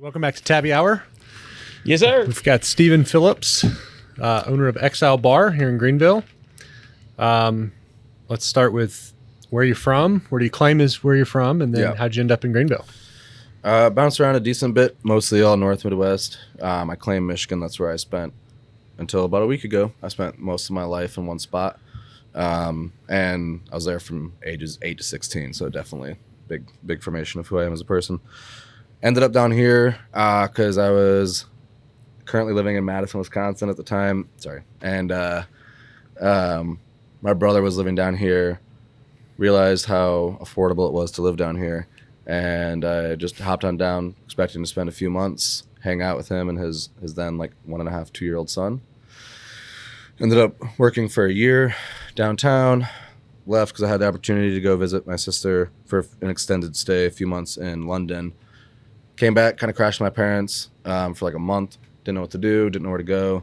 Welcome back to Tabbi Hour. Yes, sir. We've got Stephen Phillips, owner of Exile Bar here in Greenville. Let's start with where you're from. Where do you claim is where you're from? And then how'd you end up in Greenville? Bounced around a decent bit, mostly all North Midwest. I claim Michigan. That's where I spent until about a week ago. I spent most of my life in one spot. And I was there from ages 8 to 16. So definitely big formation of who I am as a person. Ended up down here because I was currently living in Madison, Wisconsin at the time. And my brother was living down here, realized how affordable it was to live down here. And I just hopped on down, expecting to spend a few months, hang out with him and his then like 1.5, 2-year-old son. Ended up working for a year downtown, left because I had the opportunity to go visit my sister for an extended stay, a few months in London. Came back, kind of crashed with my parents for like a month. Didn't know what to do, didn't know where to go.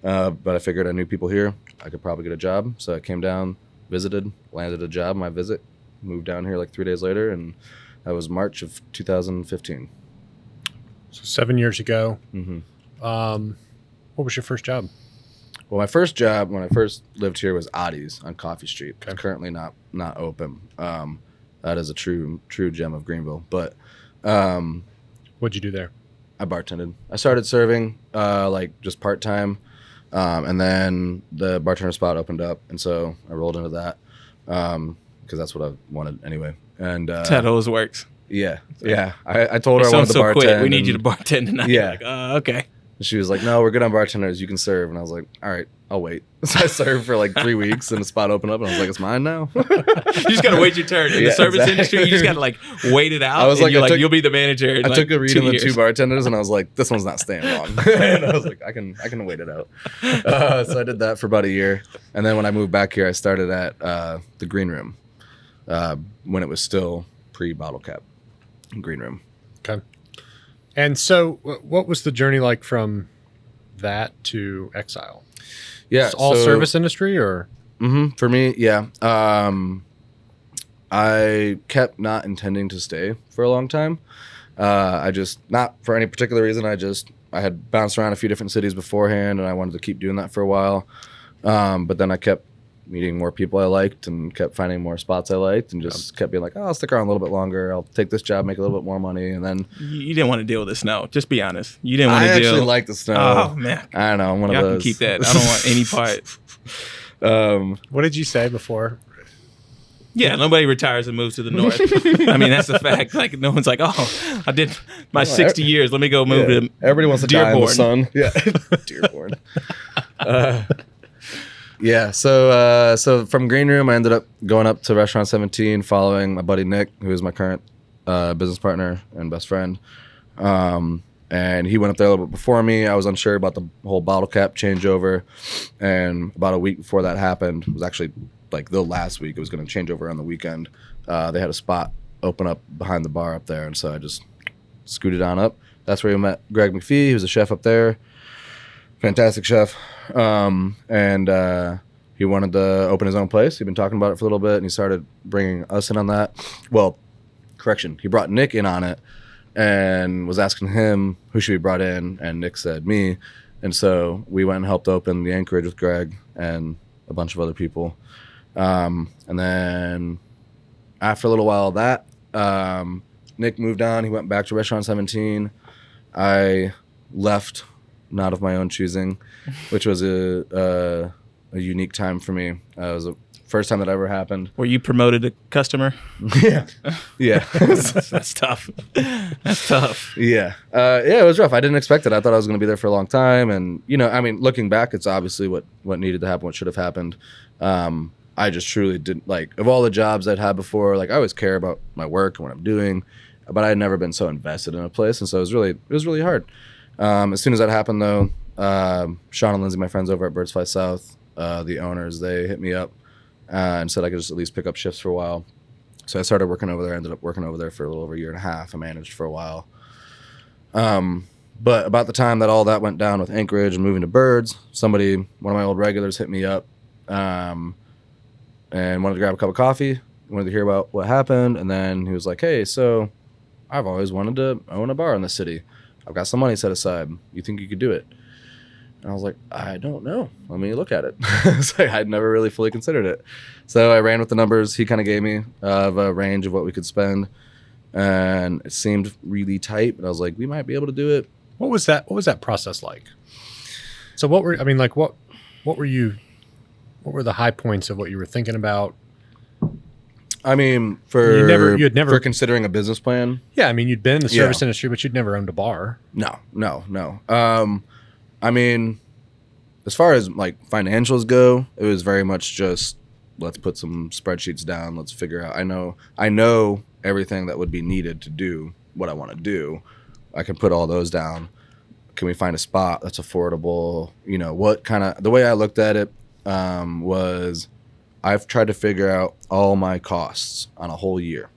But I figured I knew people here. I could probably get a job. So I came down, visited, landed a job, my visit, moved down here like 3 days later. And that was March of 2015. So 7 years ago. Mm-hmm. What was your first job? Well, my first job when I first lived here was Audie's on Coffee Street. Okay. It's currently not open. That is a true gem of Greenville. But what'd you do there? I bartended. I started serving like just part-time. And then the bartender spot opened up. And so I rolled into that because that's what I wanted anyway. And that's how it always works. Yeah. I told her I wanted to bartend. Quick. We need you to bartend tonight. Yeah. Like, okay. She was like, no, we're good on bartenders. You can serve. And I was like, all right, I'll wait. So I served for like 3 weeks and the spot opened up and I was like, it's mine now. You just got to wait your turn. In the service industry, you just got to like wait it out. I was like, you'll be the manager. I took a read on the 2 bartenders and I was like, this one's not staying long. And I was like, I can wait it out. So I did that for about a year. And then when I moved back here, I started at the Green Room when it was still pre-bottle cap Green Room. Okay. And so what was the journey like from that to Exile? Yeah. It's all service industry or? Mm-hmm, for me, yeah. I kept not intending to stay for a long time. I just, not for any particular reason, I had bounced around a few different cities beforehand and I wanted to keep doing that for a while. But then I kept meeting more people I liked and kept finding more spots I liked and just kept being like, oh, I'll stick around a little bit longer. I'll take this job, make a little bit more money. And then you didn't want to deal with the snow. Just be honest. You didn't want to deal. I actually like the snow. Oh, man. I don't know. I'm one of those. Can keep that. I don't want any part. What did you say before? Yeah, nobody retires and moves to the north. I mean, that's a fact. Like, no one's like, oh, I did my 60 years. Let me go move to everybody wants to die in the sun. Yeah. Dearborn. Yeah, so from Green Room, I ended up going up to Restaurant 17, following my buddy Nick, who is my current business partner and best friend. And he went up there a little bit before me. I was unsure about the whole bottle cap changeover. And about a week before that happened, it was actually like the last week, it was going to change over on the weekend. They had a spot open up behind the bar up there. And so I just scooted on up. That's where we met Greg McPhee. He was a chef up there. Fantastic chef. And he wanted to open his own place. He'd been talking about it for a little bit, and he started bringing us in on that. Well, correction, he brought Nick in on it and was asking him who should be brought in, and Nick said me. And so we went and helped open the Anchorage with Greg and a bunch of other people. And then after a little while of that, Nick moved on. He went back to Restaurant 17. I left, not of my own choosing, which was a unique time for me. It was the first time that ever happened. Were you promoted a customer? Yeah. That's tough. That's tough. Yeah. It was rough. I didn't expect it. I thought I was going to be there for a long time. And, I mean, looking back, it's obviously what needed to happen, what should have happened. I just truly didn't, like, of all the jobs I'd had before, like, I always care about my work and what I'm doing, but I had never been so invested in a place. And so it was really hard. As soon as that happened, though, Sean and Lindsay, my friends over at Birds Fly South, the owners, they hit me up and said I could just at least pick up shifts for a while. So I started working over there. I ended up working over there for a little over a year and a half. I managed for a while. But about the time that all that went down with Anchorage and moving to Birds, one of my old regulars hit me up and wanted to grab a cup of coffee, wanted to hear about what happened. And then he was like, hey, so I've always wanted to own a bar in the city. I've got some money set aside. You think you could do it? And I was like, I don't know. Let me look at it. So I'd never really fully considered it. So I ran with the numbers he kind of gave me of a range of what we could spend. And it seemed really tight, but I was like, we might be able to do it. What was that process like? So what were the high points of what you were thinking about? I mean, you had never for considering a business plan. Yeah, I mean, you'd been in the service industry, but you'd never owned a bar. No. I mean, as far as like financials go, it was very much just let's put some spreadsheets down. Let's figure out. I know everything that would be needed to do what I want to do. I can put all those down. Can we find a spot that's affordable? You know, the way I looked at it was I've tried to figure out all my costs on a whole year.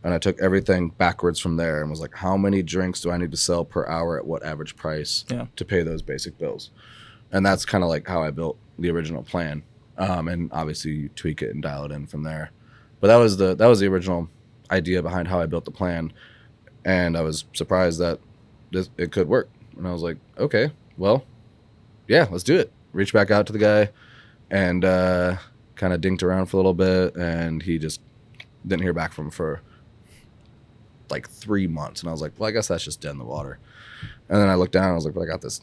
And I took everything backwards from there and was like, how many drinks do I need to sell per hour at what average price to pay those basic bills? And that's kind of like how I built the original plan. And obviously you tweak it and dial it in from there. But that was the original idea behind how I built the plan. And I was surprised that it could work. And I was like, okay, well, yeah, let's do it. Reach back out to the guy and kind of dinked around for a little bit. And he just didn't hear back from him for like 3 months. And I was like, well, I guess that's just dead in the water. And then I looked down and I was like, well, I got this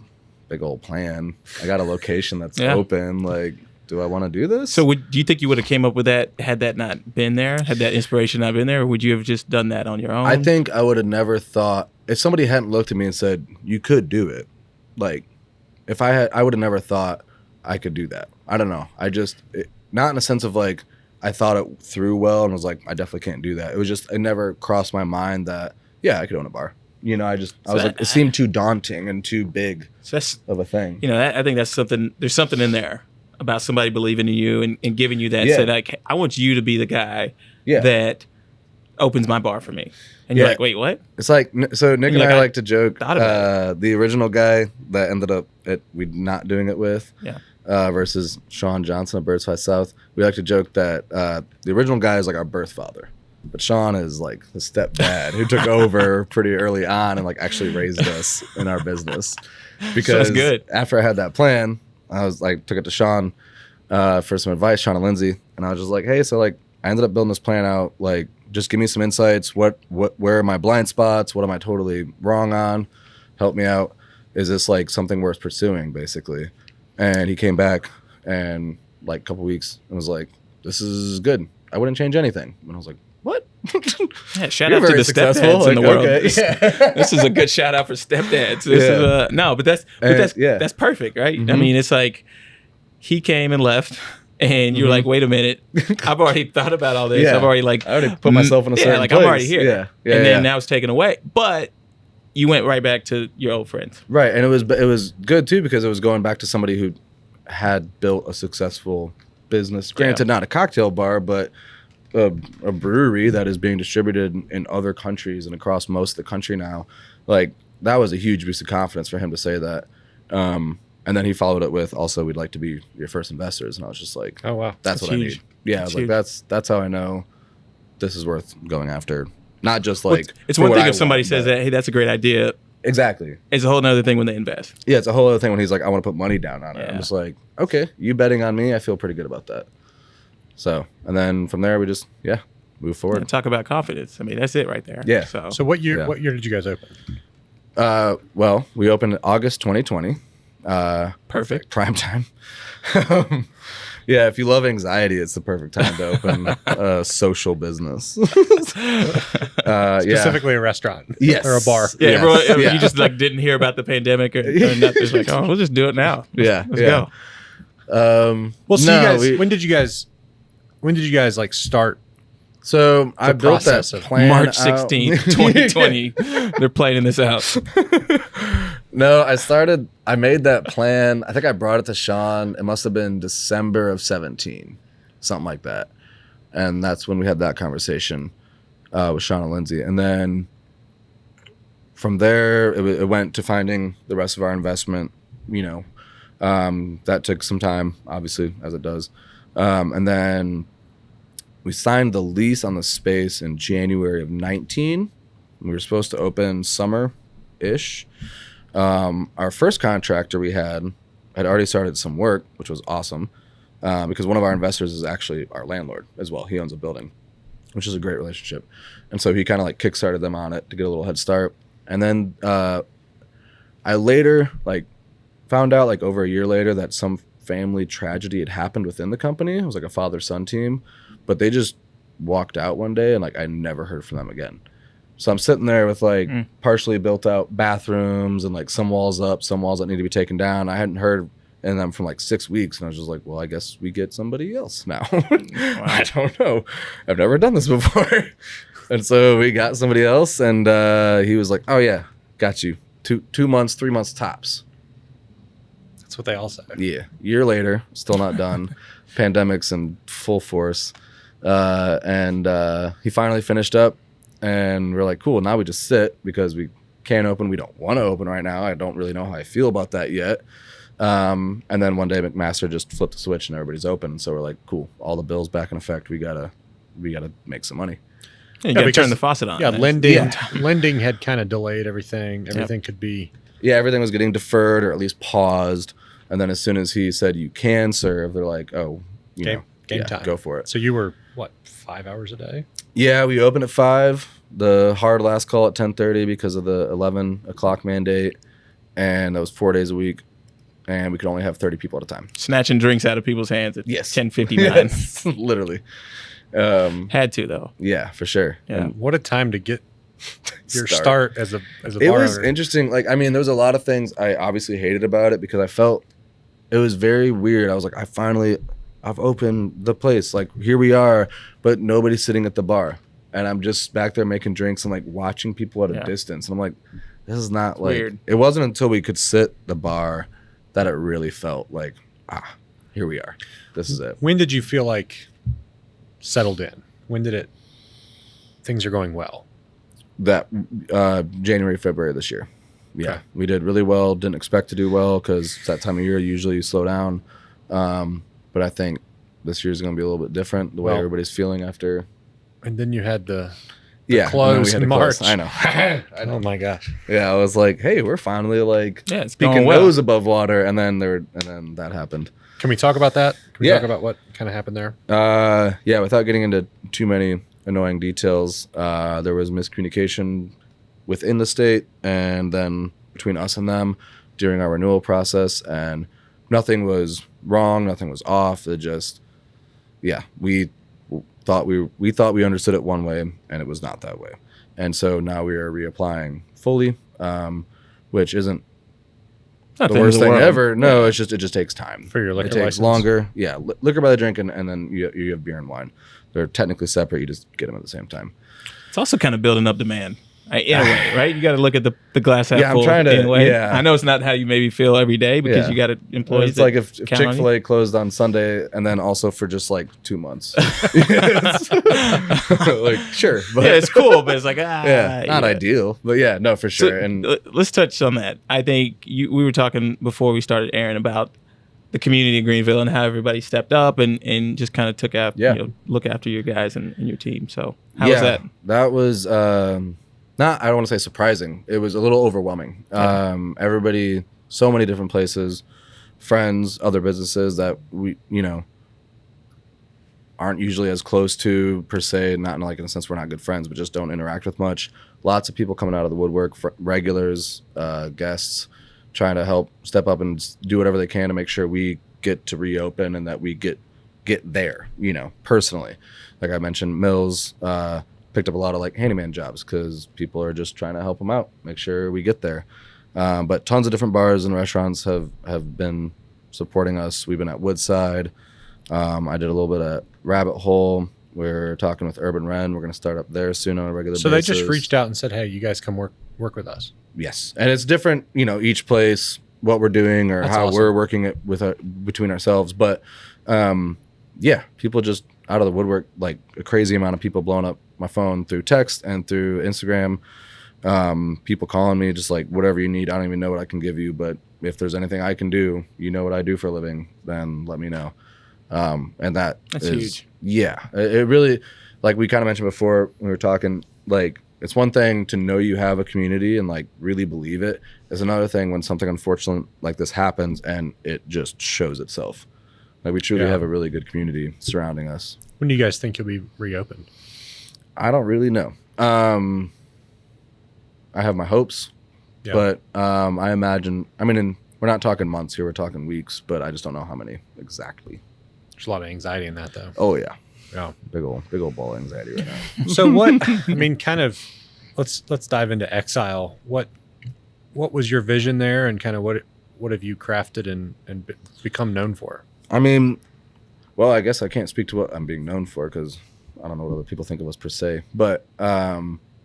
big old plan. I got a location that's open. Like, do I want to do this? So do you think you would have came up with that had that not been there? Had that inspiration not been there? Or would you have just done that on your own? I think I would have never thought, if somebody hadn't looked at me and said, you could do it. Like, if I would have never thought I could do that. I don't know. Not in a sense of like, I thought it through well and was like, I definitely can't do that. It was just, it never crossed my mind that, I could own a bar. You know, I was like, it seemed too daunting and too big of a thing. You know, I think that's something, there's something in there about somebody believing in you and giving you that. Say like, I want you to be the guy that opens my bar for me. And you're like, wait, what? It's like, so Nick and I like to joke, about the original guy that ended up we not doing it with versus Sean Johnson of Birds Fly South. We like to joke that the original guy is like our birth father. But Sean is like the stepdad who took over pretty early on and like actually raised us in our business. Because Sounds good. After I had that plan, I was like, took it to Sean for some advice, Sean and Lindsay. And I was just like, hey, so like I ended up building this plan out. Like, just give me some insights. Where are my blind spots? What am I totally wrong on? Help me out. Is this like something worth pursuing, basically? And he came back and like a couple weeks and was like, this is good. I wouldn't change anything. And I was like, what? Yeah, shout out to the stepdads in the world. Okay. This is a good shout out for stepdads. That's perfect, right? Mm-hmm. I mean, it's like he came and left, and you're like, wait a minute, I've already thought about all this. I've already I already put myself in a certain place. I'm already here. And then now it's taken away, but you went right back to your old friends, right? And it was good too because it was going back to somebody who had built a successful business. Granted, not a cocktail bar, but a brewery that is being distributed in other countries and across most of the country now. Like, that was a huge boost of confidence for him to say that. And then he followed it with, also, we'd like to be your first investors. And I was just like, oh wow, that's what huge. I need. Yeah, I was like, that's how I know this is worth going after. Not just like, it's one thing if somebody says that, hey, that's a great idea. Exactly. It's a whole other thing when they invest. Yeah, it's a whole other thing when he's like, I want to put money down on it. I'm just like, okay, you betting on me, I feel pretty good about that. So, and then from there we just move forward. Talk about confidence. I mean, that's it right there. Yeah. So what year did you guys open? Well, we opened August 2020. Perfect. Prime time. Yeah, if you love anxiety, it's the perfect time to open a social business. Specifically a restaurant. Yes. Or a bar. Yeah, everyone, you just like didn't hear about the pandemic or nothing. It's like, oh, we'll just do it now. Let's go. Well, so when did you guys like start? So I built that plan March 16th, 2020. They're planning this out. No, I made that plan. I think I brought it to Sean. It must have been December of 17, something like that. And that's when we had that conversation with Sean and Lindsay. And then from there, it went to finding the rest of our investment, that took some time, obviously, as it does. And then we signed the lease on the space in January of 19. We were supposed to open summer ish. Our first contractor we had already started some work, which was awesome, because one of our investors is actually our landlord as well. He owns a building, which is a great relationship. And so he kind of like kickstarted them on it to get a little head start. And then I later like found out like over a year later that some family tragedy had happened within the company. It was like a father-son team, but they just walked out one day and like I never heard from them again. So I'm sitting there with like partially built out bathrooms and like some walls up, some walls that need to be taken down. I hadn't heard in them from like 6 weeks, and I was just like, well, I guess we get somebody else now. I don't know. I've never done this before. And so we got somebody else, and he was like, oh yeah, got you. 2 months, 3 months tops. That's what they all say. Yeah. Year later, still not done. Pandemic's in full force. And he finally finished up, and we're like, cool, now we just sit because we can't open. We don't want to open right now. I don't really know how I feel about that yet. And then one day McMaster just flipped the switch and everybody's open. So we're like, cool, all the bills back in effect. We gotta make some money. You gotta turn the faucet on. Yeah, lending had kind of delayed everything. Everything could be. Yeah, everything was getting deferred or at least paused. And then as soon as he said you can serve, they're like, oh, game time, go for it. So you were what, 5 hours a day? Yeah, we opened at 5. The hard last call at 10:30 because of the 11 o'clock mandate, and that was 4 days a week. And we could only have 30 people at a time. Snatching drinks out of people's hands at 10:59. Yes, literally. Had to though. Yeah, for sure. Yeah. And what a time to get your start as a bar It was owner. interesting. Like, I mean, there was a lot of things I obviously hated about it because I felt it was very weird. I was like, I've opened the place. Like, here we are, but nobody's sitting at the bar. And I'm just back there making drinks and like watching people at a distance. And I'm like, this is not it's like weird. It wasn't until we could sit the bar that it really felt like, here we are. This is it. When did you feel like settled in? When did things are going well? That January, February this year. Yeah, okay. We did really well. Didn't expect to do well because it's that time of year usually you slow down. But I think this year's going to be a little bit different, the way everybody's feeling after. And then you had the close in March. I know. Oh my gosh. Yeah, I was like, hey, we're finally like it's speaking nose above water, and then that happened. Can we talk about that? Can we talk about what kind of happened there? Yeah, without getting into too many annoying details, there was miscommunication within the state and then between us and them during our renewal process, and nothing was wrong, nothing was off. It just, we thought we understood it one way, and it was not that way. And so now we are reapplying fully, which isn't the worst thing ever. No, it just takes time. For your liquor license. It takes license? longer. Yeah, liquor by the drink, and then you have beer and wine. They're technically separate. You just get them at the same time. It's also kind of building up demand. In a way, right? You got to look at the glass half full. I'm trying to. In a way. Yeah. I know it's not how you maybe feel every day because you got employees. It's like if Chick-fil-A closed on Sunday and then also for just like 2 months. Like, sure. But it's cool, but it's like, not ideal. But yeah, no, for sure. So, and let's touch on that. I think we were talking before we started airing about the community of Greenville and how everybody stepped up and just kind of took after, look after your guys and your team. So how was that? That was not, I don't want to say surprising. It was a little overwhelming. Everybody, so many different places, friends, other businesses that we, aren't usually as close to per se, not in a sense we're not good friends, but just don't interact with much. Lots of people coming out of the woodwork, regulars, guests, trying to help step up and do whatever they can to make sure we get to reopen and that we get there, personally. Like I mentioned, Mills picked up a lot of like handyman jobs because people are just trying to help them out, make sure we get there. But tons of different bars and restaurants have been supporting us. We've been at Woodside. I did a little bit at Rabbit Hole. We're talking with Urban Wren. We're going to start up there soon on a regular basis. So they just reached out and said, hey, you guys come work with us. Yes. And it's different, each place, what we're doing or how we're working it with between ourselves. But people just out of the woodwork, like a crazy amount of people blowing up my phone through text and through Instagram. People calling me just like, whatever you need. I don't even know what I can give you, but if there's anything I can do, what I do for a living, then let me know. And that's huge. Yeah. It really, like we kind of mentioned before when we were talking, like it's one thing to know you have a community and like really believe it. It's another thing when something unfortunate like this happens and it just shows itself. Like we truly have a really good community surrounding us. When do you guys think you'll be reopened? I don't really know. I have my hopes, but I imagine, and we're not talking months here, we're talking weeks, but I just don't know how many exactly. There's a lot of anxiety in that though. Oh yeah. Yeah. Big old ball of anxiety right now. So what, kind of, let's dive into Exile. What was your vision there, and kind of what have you crafted and become known for? Well, I guess I can't speak to what I'm being known for because I don't know what other people think of us per se. But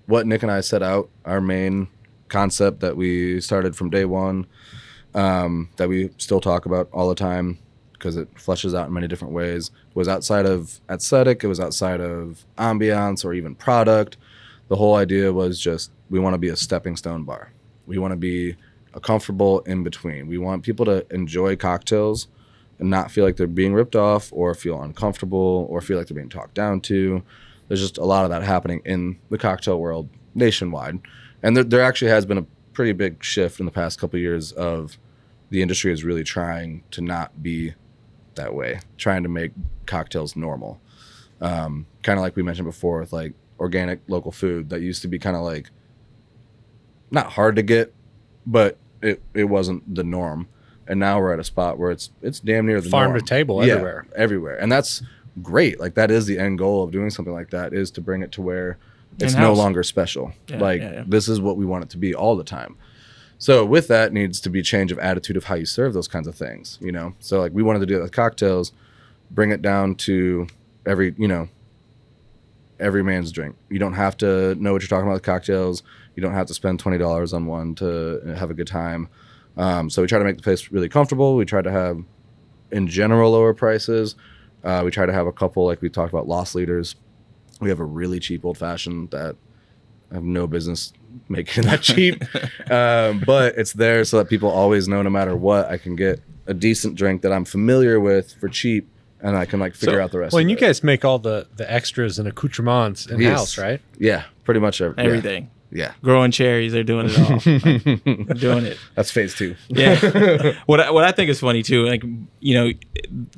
what Nick and I set out, our main concept that we started from day one, that we still talk about all the time because it fleshes out in many different ways, was outside of aesthetic, it was outside of ambiance or even product. The whole idea was just we want to be a stepping stone bar. We want to be a comfortable in between. We want people to enjoy cocktails and not feel like they're being ripped off or feel uncomfortable or feel like they're being talked down to. There's just a lot of that happening in the cocktail world nationwide. And there actually has been a pretty big shift in the past couple of years of the industry is really trying to not be that way, trying to make cocktails normal. Kind of like we mentioned before with like organic local food that used to be kind of like not hard to get, but it wasn't the norm. And now we're at a spot where it's damn near the farm norm. to table everywhere. And that's great. Like that is the end goal of doing something like that, is to bring it to where it's no longer special. This is what we want it to be all the time. So with that needs to be change of attitude of how you serve those kinds of things, you know? So like we wanted to do that with cocktails, bring it down to every man's drink. You don't have to know what you're talking about with cocktails. You don't have to spend $20 on one to have a good time. So we try to make the place really comfortable. We try to have, in general, lower prices. We try to have a couple, like we talked about, loss leaders. We have a really cheap old fashioned that I have no business making that cheap. But it's there so that people always know no matter what, I can get a decent drink that I'm familiar with for cheap, and I can like figure out the rest of it. Well, and you guys make all the extras and accoutrements in-house, right? Yeah, pretty much everything. Yeah. Growing cherries, they're doing it all. They're doing it. That's phase 2. Yeah. What I think is funny too, like,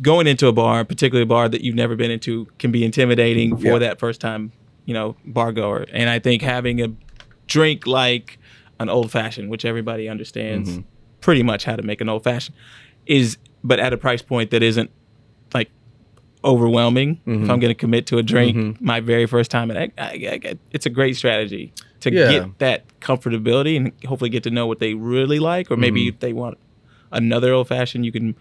going into a bar, particularly a bar that you've never been into, can be intimidating for that first time, bar goer. And I think having a drink like an old fashioned, which everybody understands pretty much how to make an old fashioned, but at a price point that isn't like overwhelming. If I'm going to commit to a drink my very first time, and it's a great strategy to get that comfortability and hopefully get to know what they really like, or maybe if they want another old fashioned, you can,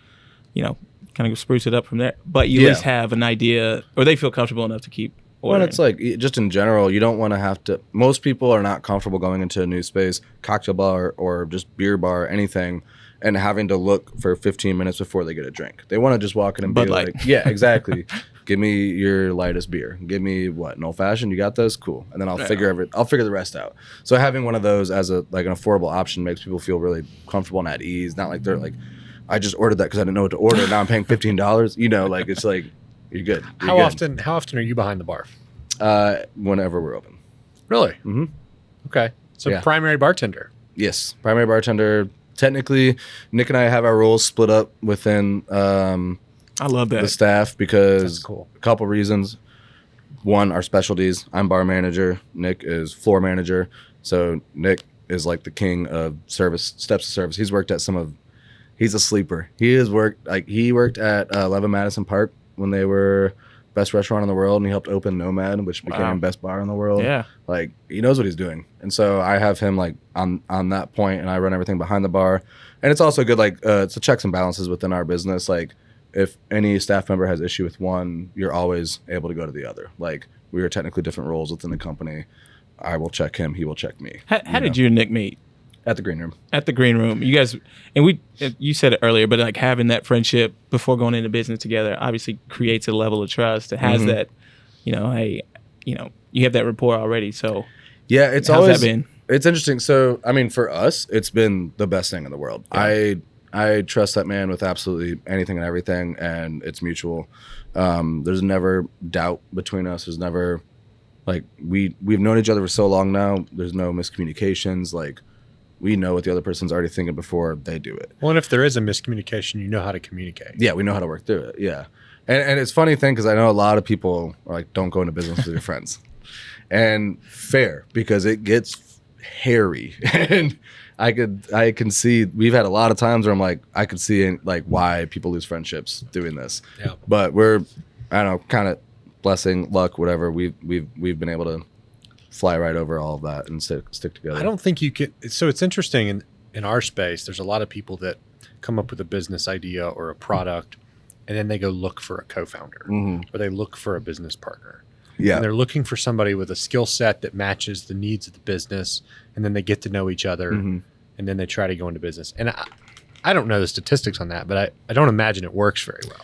kind of spruce it up from there. But you at least have an idea, or they feel comfortable enough to keep ordering. Well, it's like, just in general, you don't want to have to, most people are not comfortable going into a new space, cocktail bar or just beer bar, anything, and having to look for 15 minutes before they get a drink. They want to just walk in and be like, yeah, exactly. Give me your lightest beer. Give me an old fashioned? You got those? Cool. And then I'll figure the rest out. So having one of those as an affordable option makes people feel really comfortable and at ease. Not like they're like, I just ordered that because I didn't know what to order. Now I'm paying $15. It's like, you're good. How often are you behind the bar? Whenever we're open. Really? Mm-hmm. Okay. So primary bartender. Yes, primary bartender. Technically, Nick and I have our roles split up within I love that. the staff because cool. A couple reasons. One, our specialties. I'm bar manager. Nick is floor manager. So Nick is like the king of service, steps of service. He's worked at he's a sleeper. He worked at 11 Madison Park when they were best restaurant in the world, and he helped open Nomad, which became best bar in the world. Yeah. Like, he knows what he's doing. And so I have him like on that point, and I run everything behind the bar. And it's also good, like, it's the checks and balances within our business. Like, if any staff member has issue with one, you're always able to go to the other. Like, we are technically different roles within the company. I will check him, he will check me. How did you and Nick meet? At the green room. At the green room. You guys, and you said it earlier, but like having that friendship before going into business together obviously creates a level of trust. It has that, hey, you have that rapport already. So yeah, it's how's always that been? It's interesting. So for us, it's been the best thing in the world. Yeah. I trust that man with absolutely anything and everything, and it's mutual. There's never doubt between us. There's never Like we've known each other for so long now. There's no miscommunications. Like we know what the other person's already thinking before they do it. Well, and if there is a miscommunication, you know how to communicate. Yeah, we know how to work through it. Yeah, and it's funny thing because I know a lot of people are like, don't go into business with your friends, and fair because it gets hairy. And I can see we've had a lot of times where I'm like I could see like why people lose friendships doing this. Yeah. But we're I don't know, kind of blessing, luck, whatever. We've been able to fly right over all of that and stick together. I don't think you can. So it's interesting in our space. There's a lot of people that come up with a business idea or a product, and then they go look for a co-founder or they look for a business partner. Yeah. And they're looking for somebody with a skill set that matches the needs of the business, and then they get to know each other, and then they try to go into business. And I don't know the statistics on that, but I don't imagine it works very well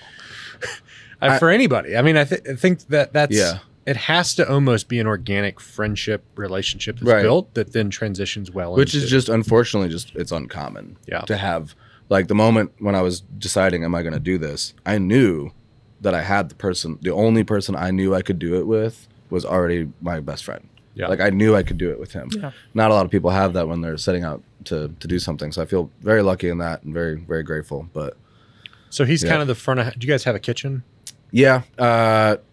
for anybody. I mean, I think that's it has to almost be an organic friendship relationship that's built that then transitions well. Which is just unfortunately just it's uncommon to have. Like the moment when I was deciding, am I going to do this? I knew that I had the only person I knew I could do it with was already my best friend. Yeah. Like I knew I could do it with him. Yeah. Not a lot of people have that when they're setting out to do something. So I feel very lucky in that and very, very grateful. But so he's kind of the front of, do you guys have a kitchen? Yeah.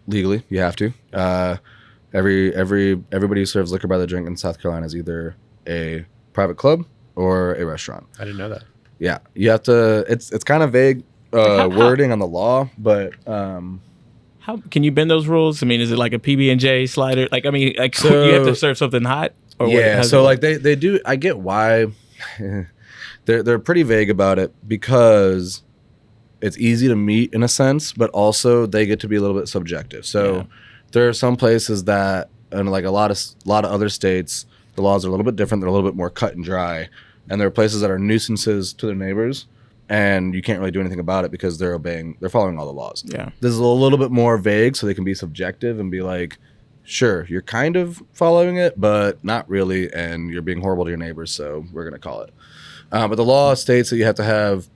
Legally you have to. Everybody who serves liquor by the drink in South Carolina is either a private club or a restaurant. I didn't know that. Yeah. You have to, it's kind of vague wording on the law, but how can you bend those rules? I mean, is it like a PB&J slider? Like, I mean, like so, you have to serve something hot? Or yeah. So like they do, I get why they're pretty vague about it because it's easy to meet in a sense, but also they get to be a little bit subjective. So there are some places that, and like a lot of other states, the laws are a little bit different. They're a little bit more cut and dry. And there are places that are nuisances to their neighbors, and you can't really do anything about it because they're following all the laws. Yeah. This is a little bit more vague, so they can be subjective and be like, sure, you're kind of following it, but not really, and you're being horrible to your neighbors, so we're going to call it. But the law states that you have to have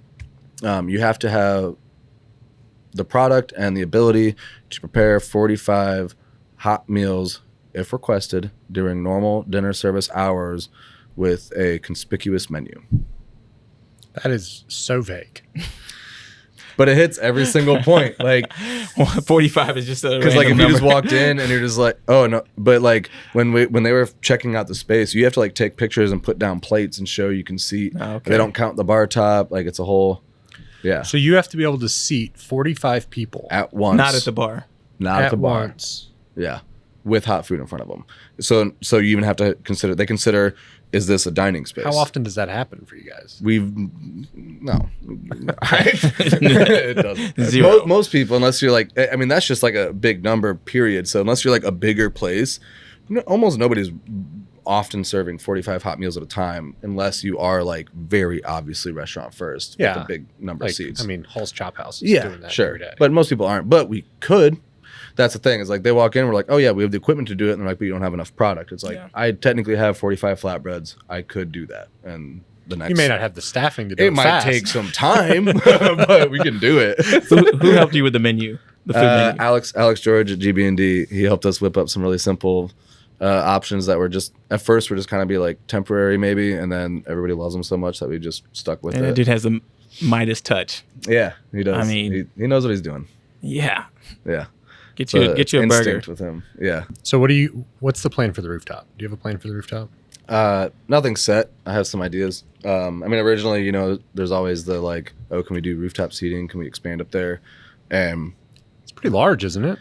the product and the ability to prepare 45 hot meals, if requested, during normal dinner service hours with a conspicuous menu. That is so vague. But it hits every single point. Like 45 is just a because like if number. you just walked in and you're just like, oh no. But like when they were checking out the space, you have to like take pictures and put down plates and show you can seat. Oh, okay. They don't count the bar top. Like it's a whole, yeah. So you have to be able to seat 45 people at once. Not at the bar. Not at the bar. Once. Yeah, with hot food in front of them. So you even have to consider. They consider. Is this a dining space? How often does that happen for you guys? No. It doesn't. Zero. Most people, unless you're like, I mean, that's just like a big number, period. So unless you're like a bigger place, almost nobody's often serving 45 hot meals at a time, unless you are like very obviously restaurant first with a big number of seats. I mean, Hall's Chop House is doing that every day. But most people aren't. But we could. That's the thing. Is like they walk in, we're like, oh yeah, we have the equipment to do it, and they're like, but you don't have enough product. It's like I technically have 45 flatbreads. I could do that, and the next you may not have the staffing to do it. It might take some time, but we can do it. So who helped you with the menu? The food menu? Alex George at GB&D. He helped us whip up some really simple options that were just at first were just kind of be like temporary maybe, and then everybody loves them so much that we just stuck with it. And the dude has the Midas touch. Yeah, he does. I mean, he knows what he's doing. Yeah. Yeah. Get you a burger with him. Yeah. So what's the plan for the rooftop? Do you have a plan for the rooftop? Nothing set. I have some ideas. I mean, originally, there's always the like, oh, can we do rooftop seating? Can we expand up there? It's pretty large, isn't it?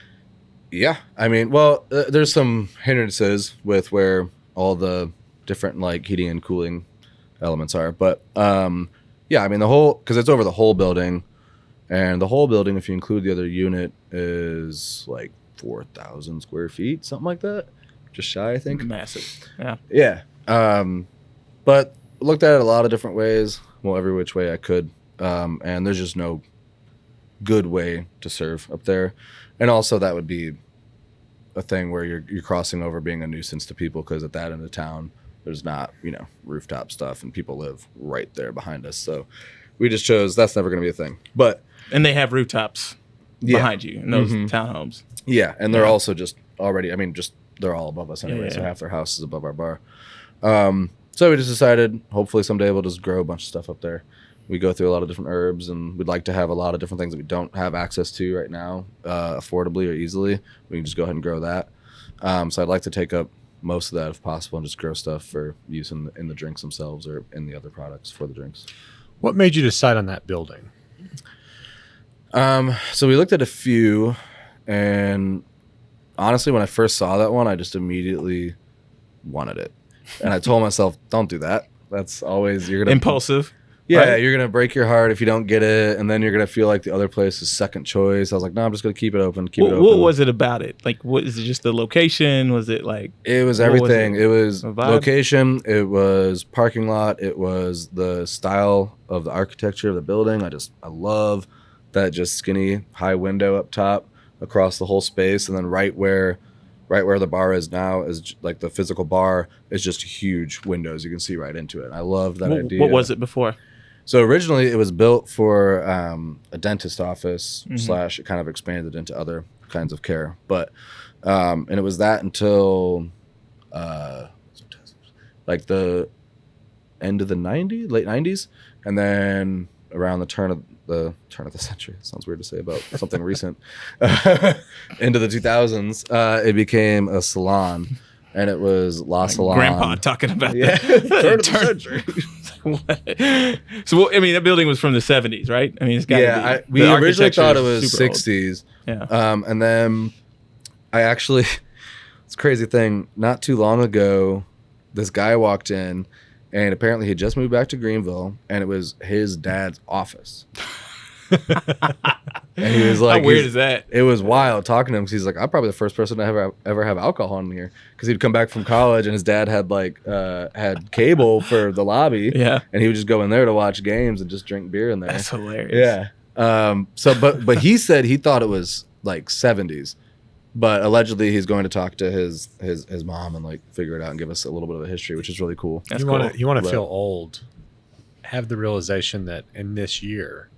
Yeah. I mean, well, there's some hindrances with where all the different like heating and cooling elements are, but yeah, I mean because it's over the whole building. And the whole building, if you include the other unit, is like 4,000 square feet, something like that. Just shy, I think. Massive. Yeah. Yeah. But looked at it a lot of different ways. Well, every which way I could. And there's just no good way to serve up there. And also that would be a thing where you're crossing over being a nuisance to people because at that end of town, there's not, rooftop stuff and people live right there behind us. So we just chose that's never going to be a thing. And they have rooftops behind you in those townhomes. Yeah, and they're also just already, I mean, just they're all above us anyway. Yeah. So half their house is above our bar. So we just decided, hopefully someday we'll just grow a bunch of stuff up there. We go through a lot of different herbs, and we'd like to have a lot of different things that we don't have access to right now, affordably or easily. We can just go ahead and grow that. So I'd like to take up most of that if possible and just grow stuff for use in the drinks themselves or in the other products for the drinks. What made you decide on that building? So we looked at a few, and honestly, when I first saw that one, I just immediately wanted it. And I told myself, don't do that. That's always, you're going to... Impulsive. Yeah, right? you're going to break your heart if you don't get it, and then you're going to feel like the other place is second choice. I was like, no, I'm just going to keep it open, What was it about it? Like, what is it, just the location? Was it like... It was everything. It was A vibe? location, it was parking lot, it was the style of the architecture of the building. I love that just skinny high window up top across the whole space, and then right where the bar is now is like the physical bar is just huge windows. You can see right into it. I love that idea. What was it before? So originally it was built for a dentist office / it kind of expanded into other kinds of care. But and it was that until like the end of the late 90s, and then around the turn of the century. It sounds weird to say about something recent. Into the 2000s, it became a salon, and it was La Salon. Grandpa talking about Yeah, that. turn of the century. So, well, I mean, that building was from the 70s, right? I mean, it's got Yeah, to be. we the originally architecture thought it is was super old. 60s. Yeah. And then I actually, it's a crazy thing. Not too long ago, this guy walked in, and apparently he just moved back to Greenville, and it was his dad's office. And he was like, How weird is that? It was wild talking to him, because he's like, I'm probably the first person to ever have alcohol in here, because he'd come back from college and his dad had had cable for the lobby. Yeah. And he would just go in there to watch games and just drink beer in there. That's hilarious. Yeah. So but he said he thought it was like 70s, but allegedly he's going to talk to his mom and like figure it out and give us a little bit of a history, which is really cool. That's you cool. want to feel old. Have the realization that in this year,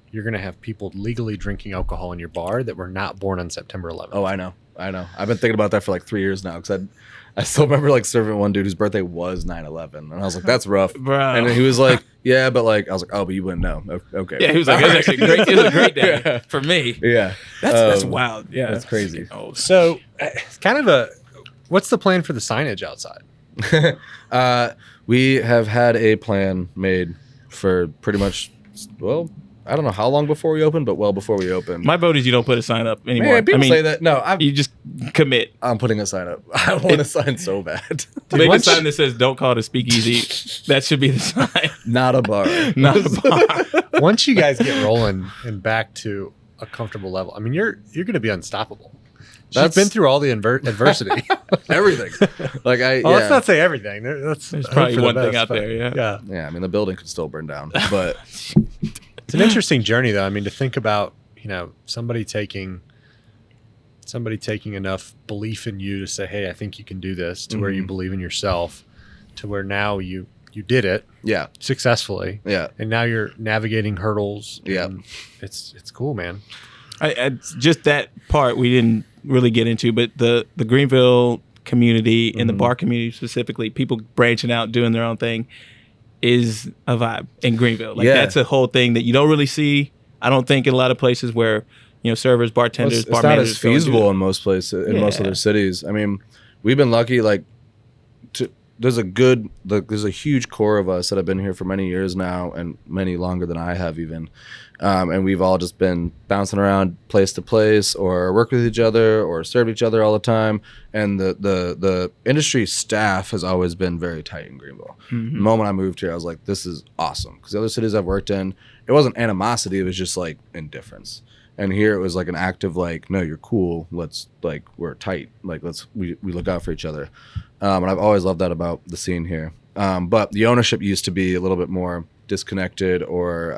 you're going to have people legally drinking alcohol in your bar that were not born on September 11th. Oh, I know. I've been thinking about that for like 3 years now, because I still remember like serving one dude whose birthday was 9/11, and I was like, that's rough, Bro. And he was like, yeah, but like I was like, oh, but you wouldn't know. Okay. Yeah, he was like, it was actually great. It was a great day for me. Yeah, That's wild. Yeah, that's crazy. Old. So, it's kind of what's the plan for the signage outside? We have had a plan made for pretty much, well, I don't know how long before we open, but well before we open. My vote is you don't put a sign up anymore. Man, people say that. No, You just commit. I'm putting a sign up. I want a sign so bad. Make a sign that says "Don't call it a speakeasy." That should be the sign. Not a bar. Not a bar. Once you guys get rolling and back to a comfortable level, I mean, you're going to be unstoppable. You've been through all the adversity. Everything. Like Let's not say everything. There's probably one thing out there. Yeah. Yeah, I mean the building could still burn down, but It's an interesting journey, though. I mean, to think about, somebody taking enough belief in you to say, hey, I think you can do this, to where you believe in yourself, to where now you did it yeah, successfully. yeah, And now you're navigating hurdles. Yeah. and It's cool, man. I just that part we didn't really get into, but the Greenville community and the bar community specifically, people branching out doing their own thing, is a vibe in Greenville. Like that's a whole thing that you don't really see. I don't think in a lot of places where servers, bartenders, it's bar not managers as feasible in most places, in most Yeah. other cities. I mean, we've been lucky. Like, there's a huge core of us that have been here for many years now, and many longer than I have even. And we've all just been bouncing around place to place, or work with each other, or serve each other all the time. And the industry staff has always been very tight in Greenville. Mm-hmm. The moment I moved here, I was like, this is awesome. Because the other cities I've worked in, it wasn't animosity, it was just like indifference. And here it was like an active, like, no, you're cool. Let's, like, we're tight. Like, we look out for each other. And I've always loved that about the scene here. But the ownership used to be a little bit more disconnected or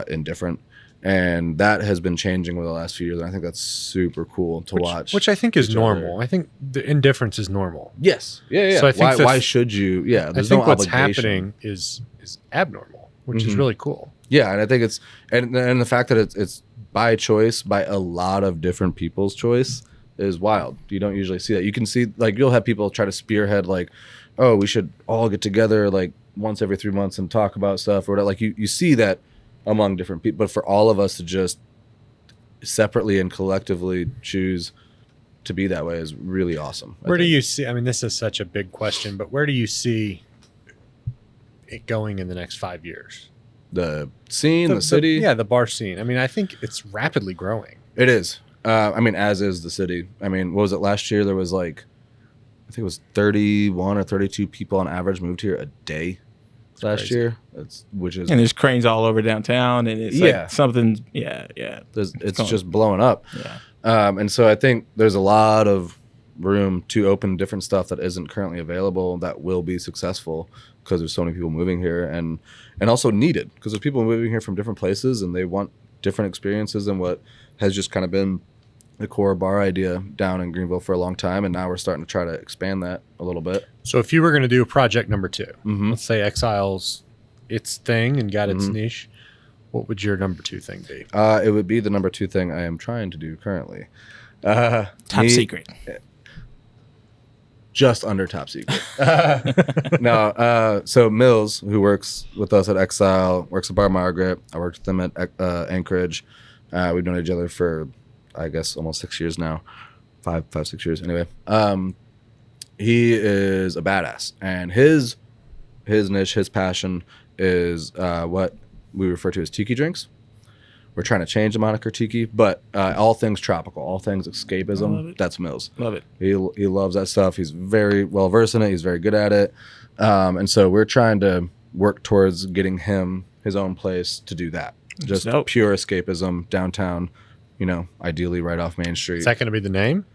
indifferent. And that has been changing over the last few years. And I think that's super cool to watch. Which I think is each normal. other. I think the indifference is normal. Yes. Yeah. So I think why should you? Yeah. I There's think no what's obligation. happening is abnormal, which is really cool. Yeah, and I think it's and the fact that it's by choice, by a lot of different people's choice, is wild. You don't usually see that. You can see, like, you'll have people try to spearhead, like, oh, we should all get together like once every 3 months and talk about stuff or whatever. Like you see that among different people, but for all of us to just separately and collectively choose to be that way is really awesome. Where do you see, I mean, this is such a big question, but where do you see it going in the next 5 years? The scene, the city? Yeah, the bar scene. I mean, I think it's rapidly growing. It is. I mean, as is the city. I mean, what was it last year? There was like, I think it was 31 or 32 people on average moved here a day last year. Which is, and there's cranes all over downtown, and it's like something. It's just blowing up. Yeah. And so I think there's a lot of room to open different stuff that isn't currently available that will be successful because there's so many people moving here and also needed because there's people moving here from different places and they want different experiences than what has just kind of been the core bar idea down in Greenville for a long time, and now we're starting to try to expand that a little bit. So if you were going to do a project number 2, let's say Exile's its thing and got its niche, what would your number 2 thing be? It would be the number 2 thing I am trying to do currently. Top secret. Just under top secret. No, so Mills, who works with us at Exile, works at Bar Margaret. I worked with them at Anchorage. We've known each other for, I guess, almost 6 years now. 6 years. Anyway, he is a badass, and his niche, his passion is what we refer to as tiki drinks. We're trying to change the moniker tiki, but all things tropical, all things escapism. That's Mills. Love it. He loves that stuff. He's very well versed in it. He's very good at it, and so we're trying to work towards getting him his own place to do that. Just pure escapism downtown. You know, ideally right off Main Street. Is that going to be the name?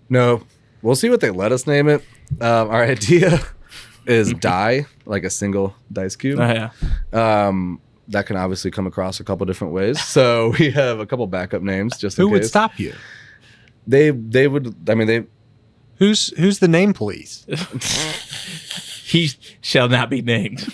No, we'll see what they let us name it. Our idea is die, like a single dice cube. Oh, yeah. That can obviously come across a couple different ways. So we have a couple backup names just in case. Who would stop you? They would. I mean, they. Who's the name police? He shall not be named.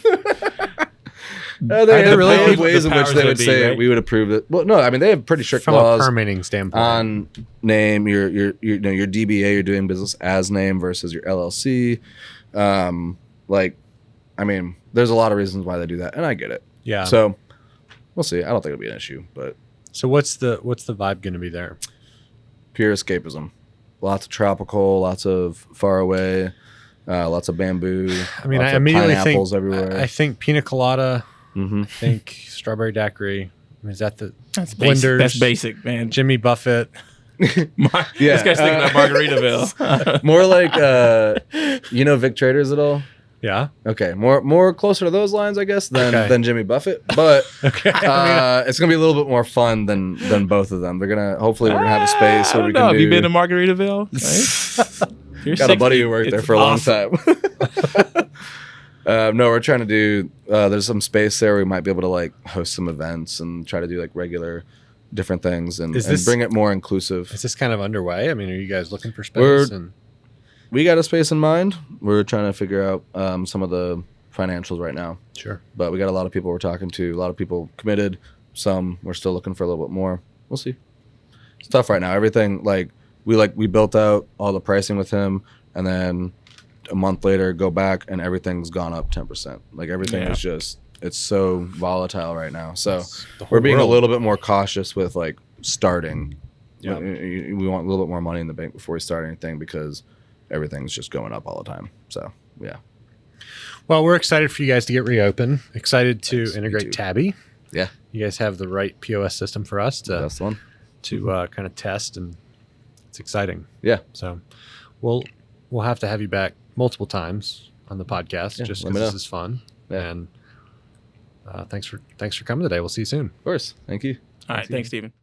They have ways in which they would say right? we would approve it. Well, no, I mean they have pretty strict From laws a permitting standpoint on name your DBA, you're doing business as name versus your LLC. Like, I mean, there's a lot of reasons why they do that, and I get it. Yeah. So we'll see. I don't think it'll be an issue, but so what's the vibe going to be there? Pure escapism. Lots of tropical, lots of far away, lots of bamboo. I mean, lots I of immediately pineapples think everywhere. I think pina colada. I think strawberry daiquiri. I mean, is that That's blenders? basic. That's basic, man. Jimmy Buffett. Yeah. This guy's thinking about Margaritaville. More like Vic Traders at all? Yeah. Okay, more closer to those lines, I guess, than Jimmy Buffett. But it's gonna be a little bit more fun than both of them. Hopefully we're gonna have a space where we can do. Have you been to Margaritaville? Right? Got a buddy who worked there for a long time. No, we're trying to do. There's some space there. We might be able to like host some events and try to do like regular different things and bring it more inclusive. Is this kind of underway? I mean, are you guys looking for space? We got a space in mind. We're trying to figure out some of the financials right now. Sure. But we got a lot of people we're talking to. A lot of people committed. Some we're still looking for a little bit more. We'll see. It's tough right now. Everything we built out all the pricing with him, and then a month later go back and everything's gone up 10%. Like everything is just, it's so volatile right now. So we're being a little bit more cautious with like starting. Yeah. We want a little bit more money in the bank before we start anything because everything's just going up all the time. So yeah. Well, we're excited for you guys to get reopened. Excited to integrate Tabbi. Yeah. You guys have the right POS system for us to kind of test, and it's exciting. Yeah. So we'll have to have you back multiple times on the podcast just because this is fun. Yeah. And thanks for coming today. We'll see you soon. Of course. Thank you. All right. Thanks, Stephen.